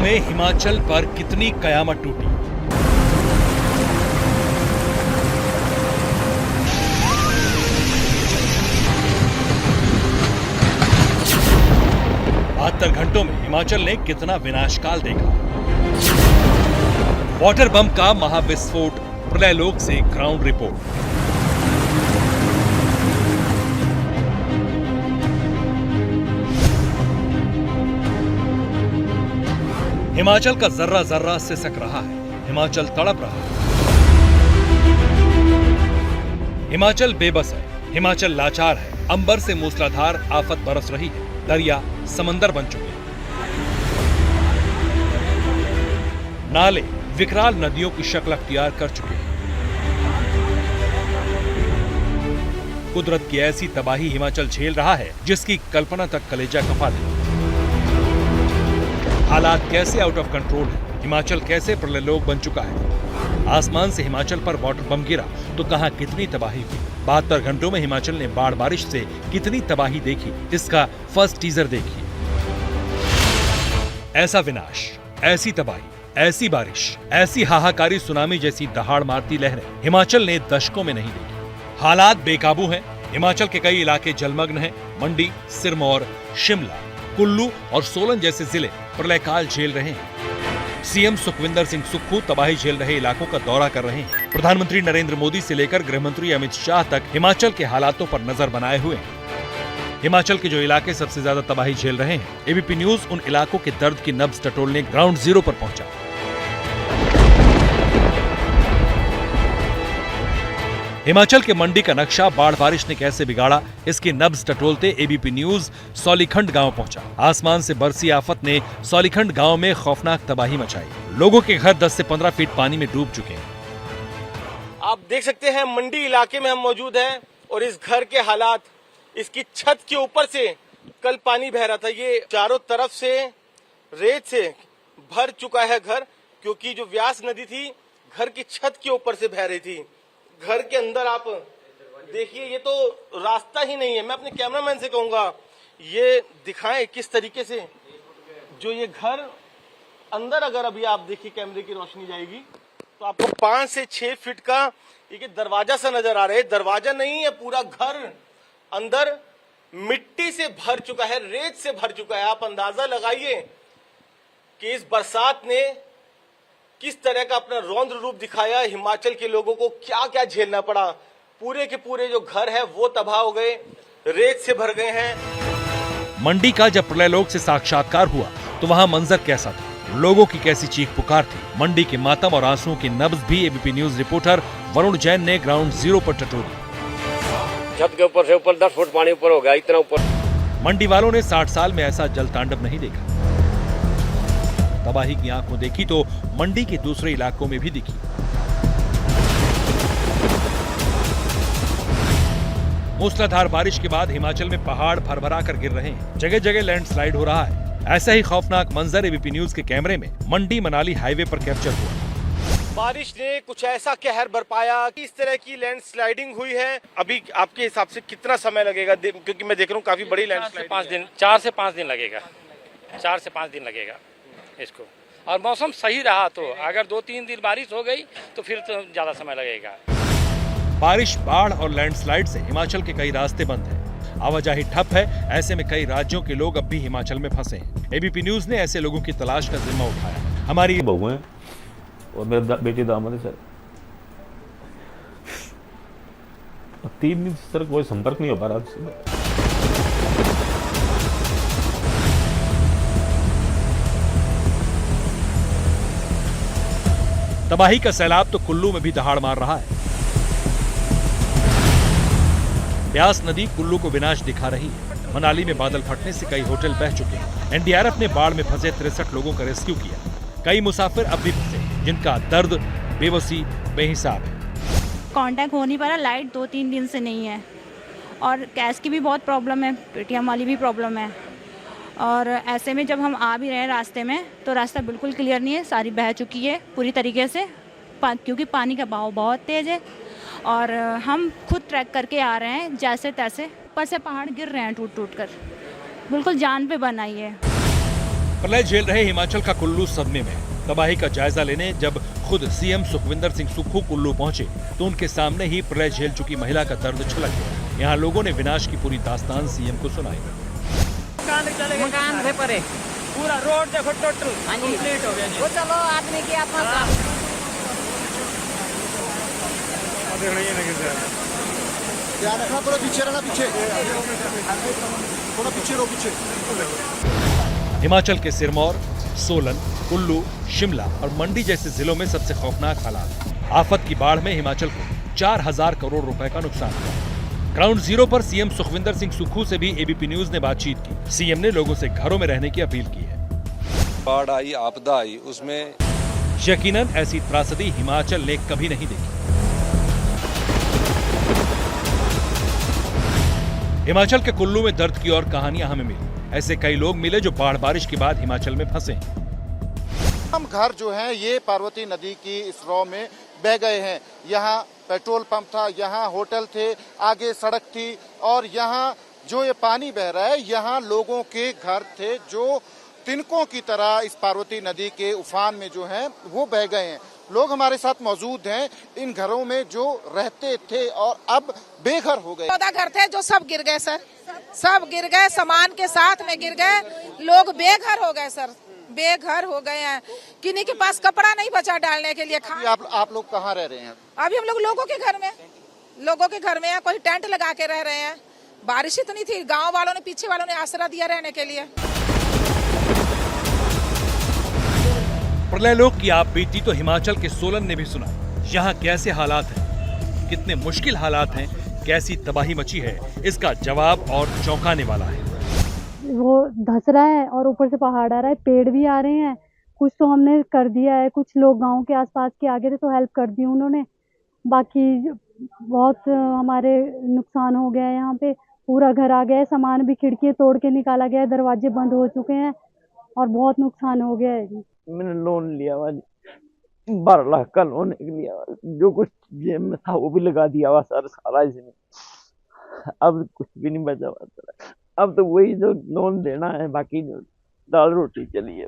में हिमाचल पर कितनी कयामत टूटी। बहत्तर घंटों में हिमाचल ने कितना विनाशकाल देखा। वाटर बम का महाविस्फोट, प्रलयलोक से ग्राउंड रिपोर्ट। हिमाचल का जर्रा जर्रा सिसक रहा है, हिमाचल तड़प रहा है, हिमाचल बेबस है, हिमाचल लाचार है। अंबर से मूसलाधार आफत बरस रही है, दरिया समंदर बन चुके हैं, नाले विकराल नदियों की शक्ल अख्तियार कर चुके हैं। कुदरत की ऐसी तबाही हिमाचल झेल रहा है जिसकी कल्पना तक कलेजा कफा दे। हालात कैसे आउट ऑफ कंट्रोल है, हिमाचल कैसे प्रलयलोक बन चुका है। आसमान से हिमाचल पर वाटर बम गिरा तो कहां कितनी तबाही हुई। 72 घंटों में हिमाचल ने बाढ़ बारिश से कितनी तबाही देखी, इसका फर्स्ट टीजर देखिए। ऐसा विनाश, ऐसी तबाही, ऐसी बारिश, ऐसी हाहाकारी सुनामी जैसी दहाड़ मारती लहरें हिमाचल ने दशकों में नहीं देखी। हालात बेकाबू हैं, हिमाचल के कई इलाके जलमग्न हैं। मंडी, सिरमौर, शिमला, कुल्लू और सोलन जैसे जिले प्रलयकाल झेल रहे हैं। सीएम सुखविंदर सिंह सुक्खू तबाही झेल रहे इलाकों का दौरा कर रहे हैं। प्रधानमंत्री नरेंद्र मोदी से लेकर गृह मंत्री अमित शाह तक हिमाचल के हालातों पर नजर बनाए हुए हैं। हिमाचल के जो इलाके सबसे ज्यादा तबाही झेल रहे हैं, एबीपी न्यूज उन इलाकों के दर्द की नब्ज टटोलने ग्राउंड जीरो पर पहुंचा। हिमाचल के मंडी का नक्शा बाढ़ बारिश ने कैसे बिगाड़ा, इसकी नब्ज टटोलते एबीपी न्यूज सौलीखंड गांव पहुंचा। आसमान से बरसी आफत ने सौलीखंड गांव में खौफनाक तबाही मचाई। लोगों के घर 10 से 15 फीट पानी में डूब चुके हैं। आप देख सकते हैं मंडी इलाके में हम मौजूद हैं और इस घर के हालात, इसकी छत के ऊपर से कल पानी बह रहा था। ये चारों तरफ से रेत से भर चुका है घर, क्योंकि जो व्यास नदी थी घर की छत के ऊपर से बह रही थी। घर के अंदर आप देखिए, ये तो रास्ता ही नहीं है। मैं अपने कैमरामैन से कहूंगा ये दिखाएं किस तरीके से जो ये घर अंदर, अगर अभी आप देखिए कैमरे की रोशनी जाएगी तो आपको 5 से 6 फीट का एक दरवाजा सा नजर आ रहा है। दरवाजा नहीं है, पूरा घर अंदर मिट्टी से भर चुका है, रेत से भर चुका है। आप अंदाजा लगाइए कि इस बरसात ने किस तरह का अपना रौद्र रूप दिखाया। हिमाचल के लोगों को क्या क्या झेलना पड़ा। पूरे के पूरे जो घर है वो तबाह हो गए, रेत से भर गए हैं। मंडी का जब प्रलयलोक से साक्षात्कार हुआ तो वहां मंजर कैसा था, लोगों की कैसी चीख पुकार थी। मंडी के मातम और आंसुओं की नब्ज भी ABP news reporter Varun Jain ने ग्राउंड जीरो पर टटोली। छत के ऊपर से ऊपर 10 फुट पानी ऊपर हो गया, इतना ऊपर। मंडी वालों ने 60 साल में ऐसा जल तांडव नहीं देखा। तबाही की आंखों देखी तो मंडी के दूसरे इलाकों में भी दिखी। मूसलाधार बारिश के बाद हिमाचल में पहाड़ भरभरा कर गिर रहे हैं, जगह जगह लैंडस्लाइड हो रहा है। ऐसा ही खौफनाक मंजर एबीपी न्यूज के कैमरे में मंडी मनाली हाईवे पर कैप्चर हुआ। बारिश ने कुछ ऐसा कहर बरपाया कि इस तरह की लैंडस्लाइडिंग हुई है। अभी आपके हिसाब से कितना समय लगेगा, क्योंकि मैं देख रहा हूँ काफी बड़ी लैंडस्लाइड। 4 से 5 दिन लगेगा, 4 से 5 दिन लगेगा इसको। और मौसम सही रहा तो, अगर 2-3 दिन बारिश हो गई तो फिर तो ज्यादा समय लगेगा। बारिश, बाढ़ और लैंडस्लाइड से हिमाचल के कई रास्ते बंद हैं, आवाजाही ठप है। ऐसे में कई राज्यों के लोग अब भी हिमाचल में फंसे हैं। एबीपी न्यूज ने ऐसे लोगों की तलाश का जिम्मा उठाया। हमारी बहू है और मेरा बेटी दामाद है सर। 3 दिन से सर कोई संपर्क नहीं हो पा रहा। तबाही का सैलाब तो कुल्लू में भी दहाड़ मार रहा है। ब्यास नदी कुल्लू को विनाश दिखा रही है। मनाली में बादल फटने से कई होटल बह चुके हैं। एनडीआरएफ ने बाढ़ में फंसे 63 लोगों का रेस्क्यू किया। कई मुसाफिर अब भी फंसे, जिनका दर्द, बेबसी बेहिसाब है। कांटेक्ट हो नहीं पा रहा, लाइट 2-3 दिन से नहीं है और गैस की भी बहुत प्रॉब्लम है, पेटीएम वाली भी प्रॉब्लम है। और ऐसे में जब हम आ भी रहे हैं रास्ते में तो रास्ता बिल्कुल क्लियर नहीं है, सारी बह चुकी है पूरी तरीके से, क्योंकि पानी का बहाव बहुत तेज़ है। और हम खुद ट्रैक करके आ रहे हैं जैसे तैसे, ऊपर से पहाड़ गिर रहे हैं टूट टूट कर, बिल्कुल जान पे बनाई है। प्रलय झेल रहे हिमाचल का कुल्लू सदमे में है। तबाही का जायजा लेने जब खुद सीएम सुखविंदर सिंह सुक्खू कुल्लू पहुंचे तो उनके सामने ही प्रलय झेल चुकी महिला का दर्द छलक गया। यहाँ लोगों ने विनाश की पूरी दास्तान सीएम को सुनाई। मकान से परे पूरा रोड देखो टोटल कंप्लीट हो गया जी। वो चलो आदमी की अपना ध्यान रखना, थोड़ा पीछे रहना, पीछे थोड़ा पीछे रो, पीछे। हिमाचल के सिरमौर, सोलन, कुल्लू, शिमला और मंडी जैसे जिलों में सबसे खौफनाक हालात। आफत की बाढ़ में हिमाचल को 4000 करोड़ रुपए का नुकसान हुआ। ग्राउंड जीरो पर सीएम सुखविंदर सिंह सुक्खू से भी एबीपी न्यूज ने बातचीत की। सीएम ने लोगों से घरों में रहने की अपील की है। बाढ़ आई, आपदा आई, उसमें यकीनन ऐसी त्रासदी हिमाचल ने कभी नहीं देखी। हिमाचल के कुल्लू में दर्द की और कहानियां हमें मिली। ऐसे कई लोग मिले जो बाढ़ बारिश के बाद हिमाचल में फंसे। हम घर जो हैं ये पार्वती नदी की इस रॉ में बह गए हैं। यहाँ पेट्रोल पंप था, यहाँ होटल थे, आगे सड़क थी और यहाँ जो ये पानी बह रहा है यहाँ लोगों के घर थे जो तिनकों की तरह इस पार्वती नदी के उफान में जो है वो बह गए हैं। लोग हमारे साथ मौजूद हैं इन घरों में जो रहते थे और अब बेघर हो गए। 14 घर थे जो सब गिर गए सर, सब गिर गए, सामान के साथ में गिर गए। लोग बेघर हो गए सर, बेघर हो गए हैं। किन्हीं के पास कपड़ा नहीं बचा डालने के लिए। आप लोग कहाँ रह रहे हैं? अभी हम लोग लोगों के घर में हैं। कोई टेंट लगा के रह रहे हैं। बारिश इतनी थी, गांव वालों ने, पीछे वालों ने आसरा दिया रहने के लिए। प्रलय लोक की आप बीती तो हिमाचल के सोलन ने भी सुना। यहाँ कैसे हालात हैं, कितने मुश्किल हालात हैं, कैसी तबाही मची है, इसका जवाब और चौंकाने वाला है। वो धंस रहा है और ऊपर से पहाड़ आ रहा है, पेड़ भी आ रहे हैं। कुछ तो हमने कर दिया है, कुछ लोग गांव के आसपास के आगे थे तो हेल्प कर दी उन्होंने। बाकी बहुत हमारे नुकसान हो गया है। यहाँ पे पूरा घर आ गया है, सामान भी खिड़की तोड़ के निकाला गया है, दरवाजे बंद हो चुके हैं और बहुत नुकसान हो गया है जी। मैंने लोन लिया हुआ 12 लाख का लोन लिया, जो कुछ जेब में था वो भी लगा दिया हुआ सर, सारा इसमें। अब कुछ भी नहीं बचा हुआ सर। अब तो वही जो लोन देना है, बाकी दाल रोटी चली है।